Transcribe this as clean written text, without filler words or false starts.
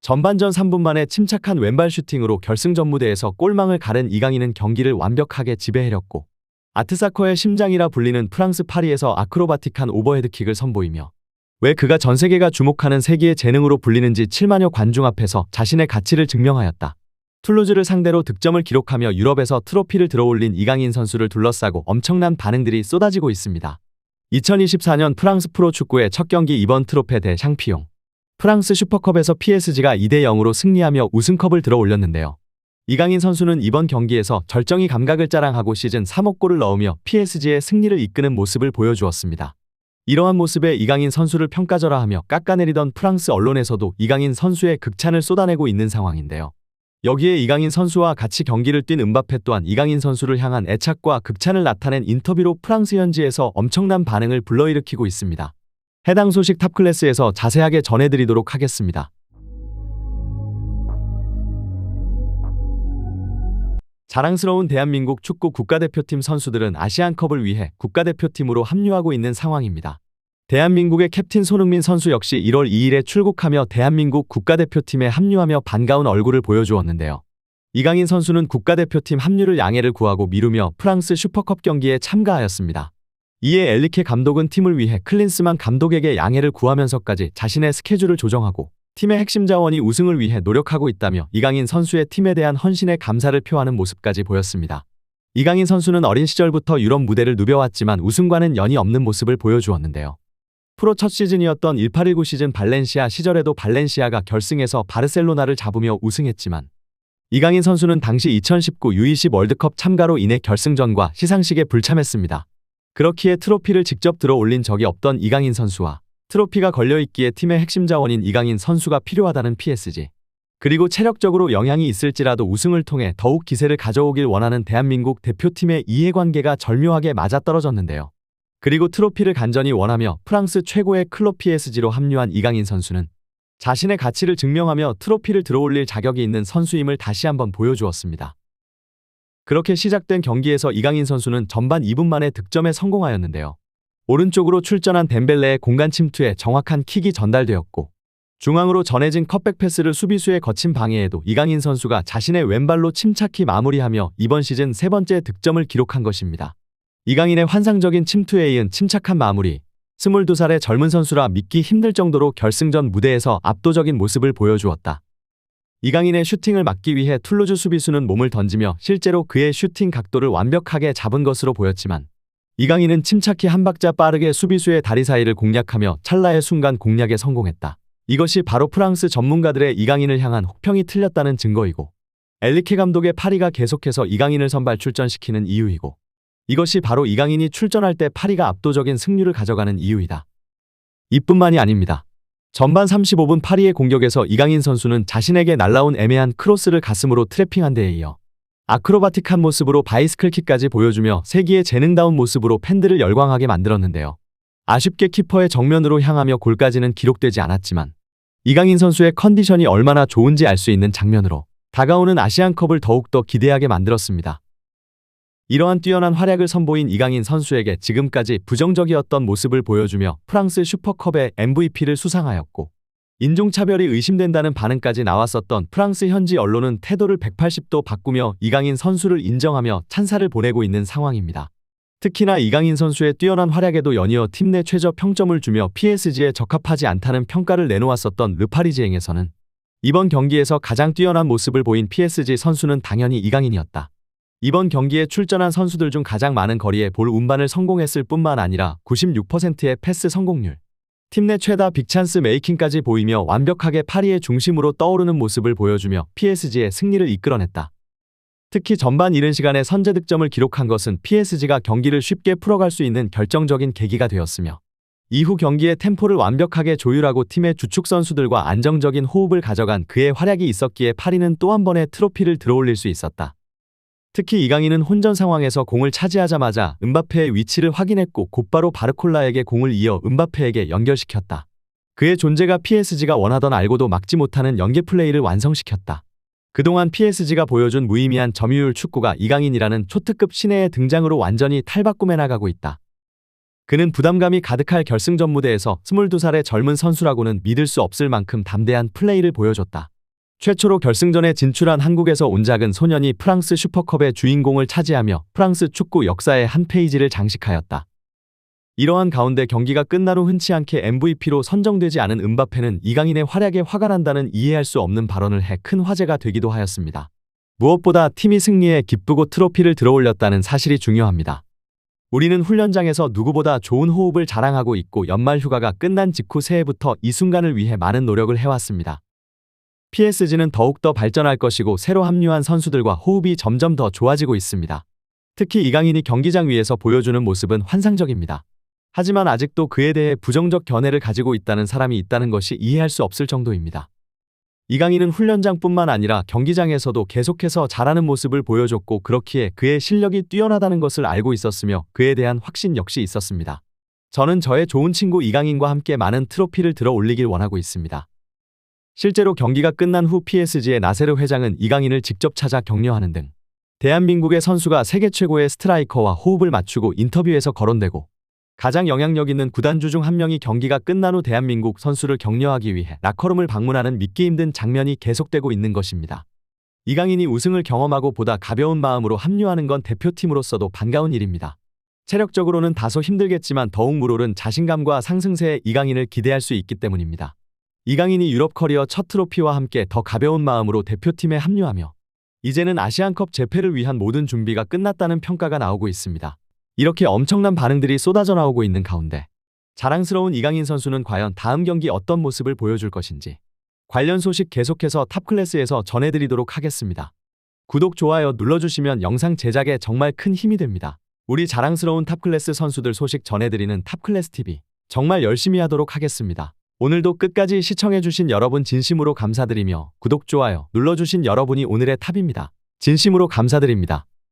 전반전 3분 만에 침착한 왼발 슈팅으로 결승전 무대에서 골망을 가른 이강인은 경기를 완벽하게 지배해렸고 아트사커의 심장이라 불리는 프랑스 파리에서 아크로바틱한 오버헤드킥을 선보이며 왜 그가 전 세계가 주목하는 세기의 재능으로 불리는지 7만여 관중 앞에서 자신의 가치를 증명하였다. 툴루즈를 상대로 득점을 기록하며 유럽에서 트로피를 들어올린 이강인 선수를 둘러싸고 엄청난 반응들이 쏟아지고 있습니다. 2024년 프랑스 프로축구의 첫 경기 이번 트로페 대 샹피용. 프랑스 슈퍼컵에서 PSG가 2대 0으로 승리하며 우승컵을 들어올렸는데요. 이강인 선수는 이번 경기에서 절정의 감각을 자랑하고 시즌 3호 골을 넣으며 PSG의 승리를 이끄는 모습을 보여주었습니다. 이러한 모습에 이강인 선수를 평가절하하며 깎아내리던 프랑스 언론에서도 이강인 선수의 극찬을 쏟아내고 있는 상황인데요. 여기에 이강인 선수와 같이 경기를 뛴 음바페 또한 이강인 선수를 향한 애착과 극찬을 나타낸 인터뷰로 프랑스 현지에서 엄청난 반응을 불러일으키고 있습니다. 해당 소식 탑클래스에서 자세하게 전해드리도록 하겠습니다. 자랑스러운 대한민국 축구 국가대표팀 선수들은 아시안컵을 위해 국가대표팀으로 합류하고 있는 상황입니다. 대한민국의 캡틴 손흥민 선수 역시 1월 2일에 출국하며 대한민국 국가대표팀에 합류하며 반가운 얼굴을 보여주었는데요. 이강인 선수는 국가대표팀 합류를 양해를 구하고 미루며 프랑스 슈퍼컵 경기에 참가하였습니다. 이에 엘리케 감독은 팀을 위해 클린스만 감독에게 양해를 구하면서까지 자신의 스케줄을 조정하고 팀의 핵심 자원이 우승을 위해 노력하고 있다며 이강인 선수의 팀에 대한 헌신에 감사를 표하는 모습까지 보였습니다. 이강인 선수는 어린 시절부터 유럽 무대를 누벼왔지만 우승과는 연이 없는 모습을 보여주었는데요. 프로 첫 시즌이었던 18-19 시즌 발렌시아 시절에도 발렌시아가 결승에서 바르셀로나를 잡으며 우승했지만 이강인 선수는 당시 2019 U20 월드컵 참가로 인해 결승전과 시상식에 불참했습니다. 그렇기에 트로피를 직접 들어올린 적이 없던 이강인 선수와 트로피가 걸려있기에 팀의 핵심 자원인 이강인 선수가 필요하다는 PSG. 그리고 체력적으로 영향이 있을지라도 우승을 통해 더욱 기세를 가져오길 원하는 대한민국 대표팀의 이해관계가 절묘하게 맞아떨어졌는데요. 그리고 트로피를 간절히 원하며 프랑스 최고의 클럽 PSG로 합류한 이강인 선수는 자신의 가치를 증명하며 트로피를 들어올릴 자격이 있는 선수임을 다시 한번 보여주었습니다. 그렇게 시작된 경기에서 이강인 선수는 전반 2분 만에 득점에 성공하였는데요. 오른쪽으로 출전한 덴벨레의 공간 침투에 정확한 킥이 전달되었고 중앙으로 전해진 컷백 패스를 수비수의 거친 방해에도 이강인 선수가 자신의 왼발로 침착히 마무리하며 이번 시즌 세 번째 득점을 기록한 것입니다. 이강인의 환상적인 침투에 이은 침착한 마무리, 22살의 젊은 선수라 믿기 힘들 정도로 결승전 무대에서 압도적인 모습을 보여주었다. 이강인의 슈팅을 막기 위해 툴루즈 수비수는 몸을 던지며 실제로 그의 슈팅 각도를 완벽하게 잡은 것으로 보였지만 이강인은 침착히 한 박자 빠르게 수비수의 다리 사이를 공략하며 찰나의 순간 공략에 성공했다. 이것이 바로 프랑스 전문가들의 이강인을 향한 혹평이 틀렸다는 증거이고 엘리케 감독의 파리가 계속해서 이강인을 선발 출전시키는 이유이고 이것이 바로 이강인이 출전할 때 파리가 압도적인 승률을 가져가는 이유이다. 이뿐만이 아닙니다. 전반 35분 파리의 공격에서 이강인 선수는 자신에게 날라온 애매한 크로스를 가슴으로 트래핑한 데에 이어 아크로바틱한 모습으로 바이스클킥까지 보여주며 세기의 재능다운 모습으로 팬들을 열광하게 만들었는데요. 아쉽게 키퍼의 정면으로 향하며 골까지는 기록되지 않았지만 이강인 선수의 컨디션이 얼마나 좋은지 알 수 있는 장면으로 다가오는 아시안컵을 더욱더 기대하게 만들었습니다. 이러한 뛰어난 활약을 선보인 이강인 선수에게 지금까지 부정적이었던 모습을 보여주며 프랑스 슈퍼컵의 MVP를 수상하였고 인종차별이 의심된다는 반응까지 나왔었던 프랑스 현지 언론은 태도를 180도 바꾸며 이강인 선수를 인정하며 찬사를 보내고 있는 상황입니다. 특히나 이강인 선수의 뛰어난 활약에도 연이어 팀 내 최저 평점을 주며 PSG에 적합하지 않다는 평가를 내놓았었던 르파리지앵에서는 이번 경기에서 가장 뛰어난 모습을 보인 PSG 선수는 당연히 이강인이었다. 이번 경기에 출전한 선수들 중 가장 많은 거리에 볼 운반을 성공했을 뿐만 아니라 96%의 패스 성공률, 팀 내 최다 빅찬스 메이킹까지 보이며 완벽하게 파리의 중심으로 떠오르는 모습을 보여주며 PSG의 승리를 이끌어냈다. 특히 전반 이른 시간에 선제 득점을 기록한 것은 PSG가 경기를 쉽게 풀어갈 수 있는 결정적인 계기가 되었으며 이후 경기의 템포를 완벽하게 조율하고 팀의 주축 선수들과 안정적인 호흡을 가져간 그의 활약이 있었기에 파리는 또 한 번의 트로피를 들어올릴 수 있었다. 특히 이강인은 혼전 상황에서 공을 차지하자마자 음바페의 위치를 확인했고 곧바로 바르콜라에게 공을 이어 음바페에게 연결시켰다. 그의 존재가 PSG가 원하던 알고도 막지 못하는 연계 플레이를 완성시켰다. 그동안 PSG가 보여준 무의미한 점유율 축구가 이강인이라는 초특급 신예의 등장으로 완전히 탈바꿈해 나가고 있다. 그는 부담감이 가득할 결승전 무대에서 22살의 젊은 선수라고는 믿을 수 없을 만큼 담대한 플레이를 보여줬다. 최초로 결승전에 진출한 한국에서 온 작은 소년이 프랑스 슈퍼컵의 주인공을 차지하며 프랑스 축구 역사의 한 페이지를 장식하였다. 이러한 가운데 경기가 끝난 후 흔치 않게 MVP로 선정되지 않은 음바페는 이강인의 활약에 화가 난다는 이해할 수 없는 발언을 해 큰 화제가 되기도 하였습니다. 무엇보다 팀이 승리에 기쁘고 트로피를 들어올렸다는 사실이 중요합니다. 우리는 훈련장에서 누구보다 좋은 호흡을 자랑하고 있고 연말 휴가가 끝난 직후 새해부터 이 순간을 위해 많은 노력을 해왔습니다. PSG는 더욱더 발전할 것이고 새로 합류한 선수들과 호흡이 점점 더 좋아지고 있습니다. 특히 이강인이 경기장 위에서 보여주는 모습은 환상적입니다. 하지만 아직도 그에 대해 부정적 견해를 가지고 있다는 사람이 있다는 것이 이해할 수 없을 정도입니다. 이강인은 훈련장뿐만 아니라 경기장에서도 계속해서 잘하는 모습을 보여줬고 그렇기에 그의 실력이 뛰어나다는 것을 알고 있었으며 그에 대한 확신 역시 있었습니다. 저는 저의 좋은 친구 이강인과 함께 많은 트로피를 들어 올리길 원하고 있습니다. 실제로 경기가 끝난 후 PSG의 나세르 회장은 이강인을 직접 찾아 격려하는 등 대한민국의 선수가 세계 최고의 스트라이커와 호흡을 맞추고 인터뷰에서 거론되고 가장 영향력 있는 구단주 중 한 명이 경기가 끝난 후 대한민국 선수를 격려하기 위해 라커룸을 방문하는 믿기 힘든 장면이 계속되고 있는 것입니다. 이강인이 우승을 경험하고 보다 가벼운 마음으로 합류하는 건 대표팀으로서도 반가운 일입니다. 체력적으로는 다소 힘들겠지만 더욱 물오른 자신감과 상승세에 이강인을 기대할 수 있기 때문입니다. 이강인이 유럽 커리어 첫 트로피와 함께 더 가벼운 마음으로 대표팀에 합류하며 이제는 아시안컵 재패를 위한 모든 준비가 끝났다는 평가가 나오고 있습니다. 이렇게 엄청난 반응들이 쏟아져 나오고 있는 가운데 자랑스러운 이강인 선수는 과연 다음 경기 어떤 모습을 보여줄 것인지 관련 소식 계속해서 탑클래스에서 전해드리도록 하겠습니다. 구독, 좋아요 눌러주시면 영상 제작에 정말 큰 힘이 됩니다. 우리 자랑스러운 탑클래스 선수들 소식 전해드리는 탑클래스TV 정말 열심히 하도록 하겠습니다. 오늘도 끝까지 시청해주신 여러분 진심으로 감사드리며 구독, 좋아요 눌러주신 여러분이 오늘의 탑입니다. 진심으로 감사드립니다.